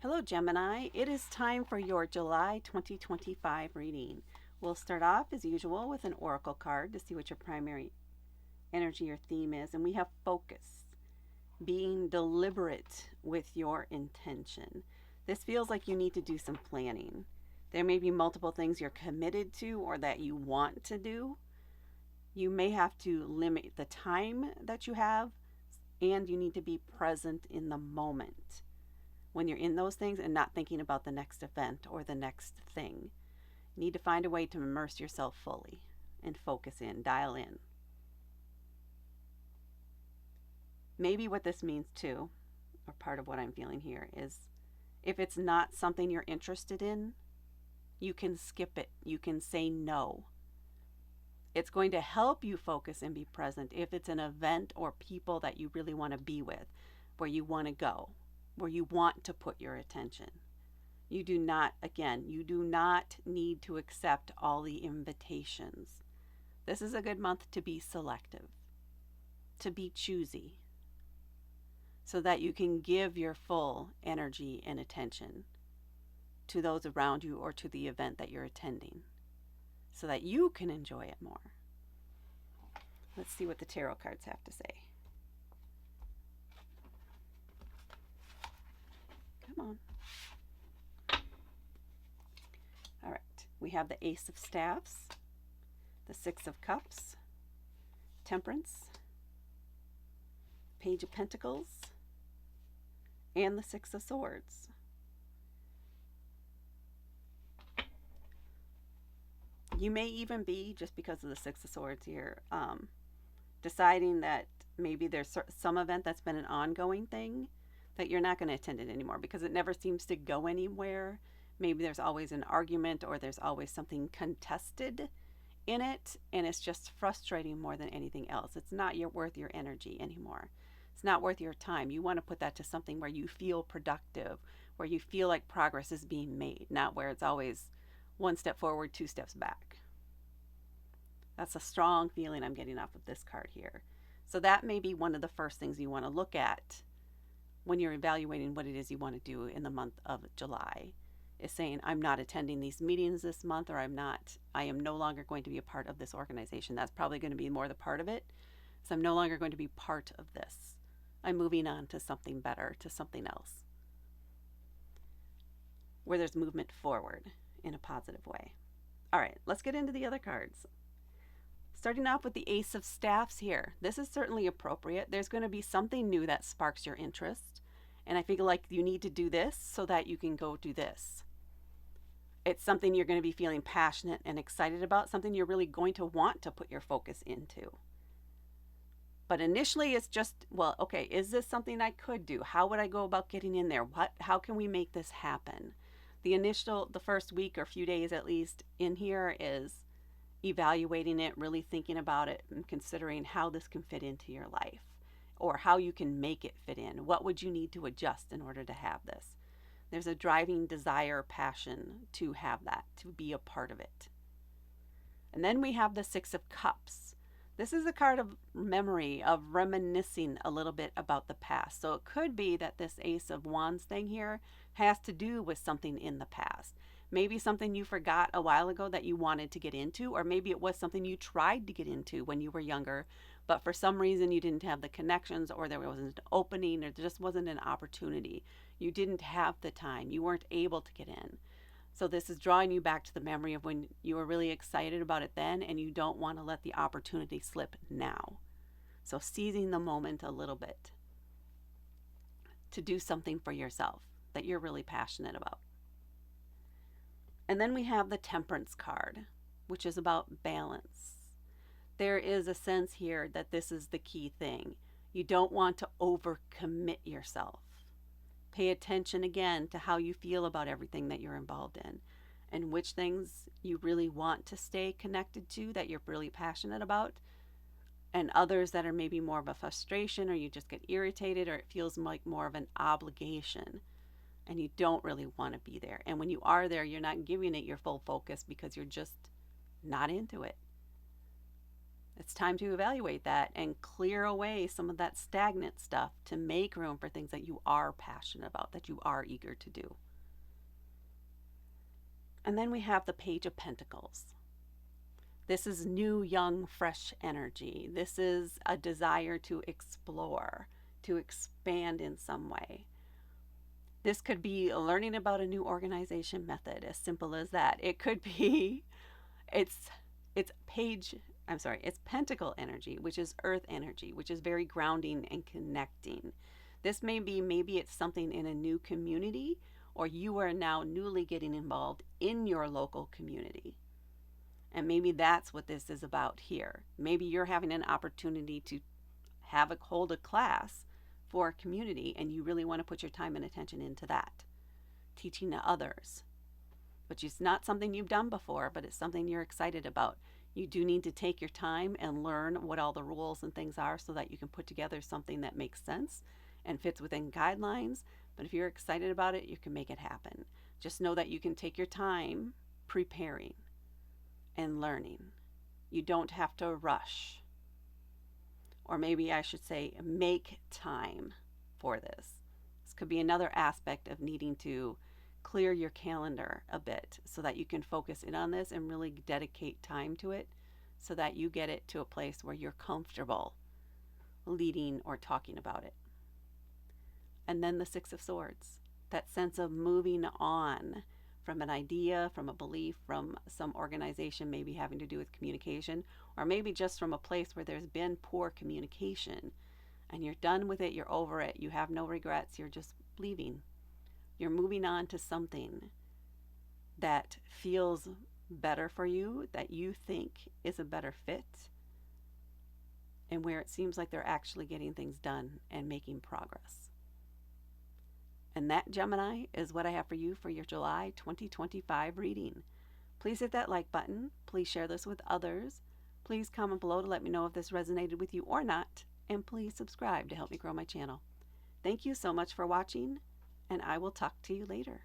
Hello, Gemini. It is time for your July 2025 reading. We'll start off as usual with an oracle card to see what your primary energy or theme is. And we have focus, being deliberate with your intention. This feels like you need to do some planning. There may be multiple things you're committed to or that you want to do. You may have to limit the time that you have, and you need to be present in the moment when you're in those things and not thinking about the next event or the next thing. You need to find a way to immerse yourself fully and focus in, dial in. Maybe what this means too, or part of what I'm feeling here, is if it's not something you're interested in, you can skip it. You can say no. It's going to help you focus and be present if it's an event or people that you really want to be with, where you want to go, where you want to put your attention. You do not need to accept all the invitations. This is a good month to be selective, to be choosy, so that you can give your full energy and attention to those around you or to the event that you're attending, so that you can enjoy it more. Let's see what the tarot cards have to say. Come on. All right. We have the Ace of Staffs, the Six of Cups, Temperance, Page of Pentacles, and the Six of Swords. You may even be, just because of the Six of Swords here, deciding that maybe there's some event that's been an ongoing thing that you're not going to attend it anymore because it never seems to go anywhere. Maybe there's always an argument or there's always something contested in it, and it's just frustrating more than anything else. It's not worth your energy anymore. It's not worth your time. You want to put that to something where you feel productive, where you feel like progress is being made, not where it's always one step forward, two steps back. That's a strong feeling I'm getting off of this card here. So that may be one of the first things you want to look at when you're evaluating what it is you want to do in the month of July, is saying, I'm not attending these meetings this month, or I am no longer going to be a part of this organization. That's probably going to be more the part of it. So I'm no longer going to be part of this. I'm moving on to something better, to something else, where there's movement forward in a positive way. All right, let's get into the other cards. Starting off with the Ace of Staffs here. This is certainly appropriate. There's going to be something new that sparks your interest. And I feel like you need to do this so that you can go do this. It's something you're going to be feeling passionate and excited about, something you're really going to want to put your focus into. But initially it's just, well, okay, is this something I could do? How would I go about getting in there? How can we make this happen? The first week or few days at least in here is evaluating it, really thinking about it and considering how this can fit into your life or how you can make it fit in. What would you need to adjust in order to have this? There's a driving desire, passion to have that, to be a part of it. And then we have the Six of Cups. This is a card of memory, of reminiscing a little bit about the past. So it could be that this Ace of Wands thing here has to do with something in the past. Maybe something you forgot a while ago that you wanted to get into, or maybe it was something you tried to get into when you were younger, but for some reason you didn't have the connections, or there wasn't an opening, or there just wasn't an opportunity. You didn't have the time. You weren't able to get in. So this is drawing you back to the memory of when you were really excited about it then, and you don't want to let the opportunity slip now. So seizing the moment a little bit to do something for yourself that you're really passionate about. And then we have the Temperance card, which is about balance. There is a sense here that this is the key thing. You don't want to overcommit yourself. Pay attention again to how you feel about everything that you're involved in and which things you really want to stay connected to, that you're really passionate about, and others that are maybe more of a frustration, or you just get irritated, or it feels like more of an obligation and you don't really want to be there. And when you are there, you're not giving it your full focus because you're just not into it. It's time to evaluate that and clear away some of that stagnant stuff to make room for things that you are passionate about, that you are eager to do. And then we have the Page of Pentacles. This is new, young, fresh energy. This is a desire to explore, to expand in some way. This could be learning about a new organization method, as simple as that. It could be it's it's pentacle energy, which is earth energy, which is very grounding and connecting. This may be, maybe it's something in a new community, or you are now newly getting involved in your local community. And maybe that's what this is about here. Maybe you're having an opportunity to hold a class for a community, and you really want to put your time and attention into that, teaching to others. But it's not something you've done before, but it's something you're excited about. You do need to take your time and learn what all the rules and things are so that you can put together something that makes sense and fits within guidelines. But if you're excited about it, you can make it happen. Just know that you can take your time preparing and learning. You don't have to rush. Or maybe I should say, make time for this. This could be another aspect of needing to clear your calendar a bit so that you can focus in on this and really dedicate time to it so that you get it to a place where you're comfortable leading or talking about it. And then the Six of Swords, that sense of moving on from an idea, from a belief, from some organization maybe having to do with communication, or maybe just from a place where there's been poor communication and you're done with it, you're over it, you have no regrets, you're just leaving. You're moving on to something that feels better for you, that you think is a better fit, and where it seems like they're actually getting things done and making progress. And that, Gemini, is what I have for you for your July 2025 reading. Please hit that like button. Please share this with others. Please comment below to let me know if this resonated with you or not. And please subscribe to help me grow my channel. Thank you so much for watching, and I will talk to you later.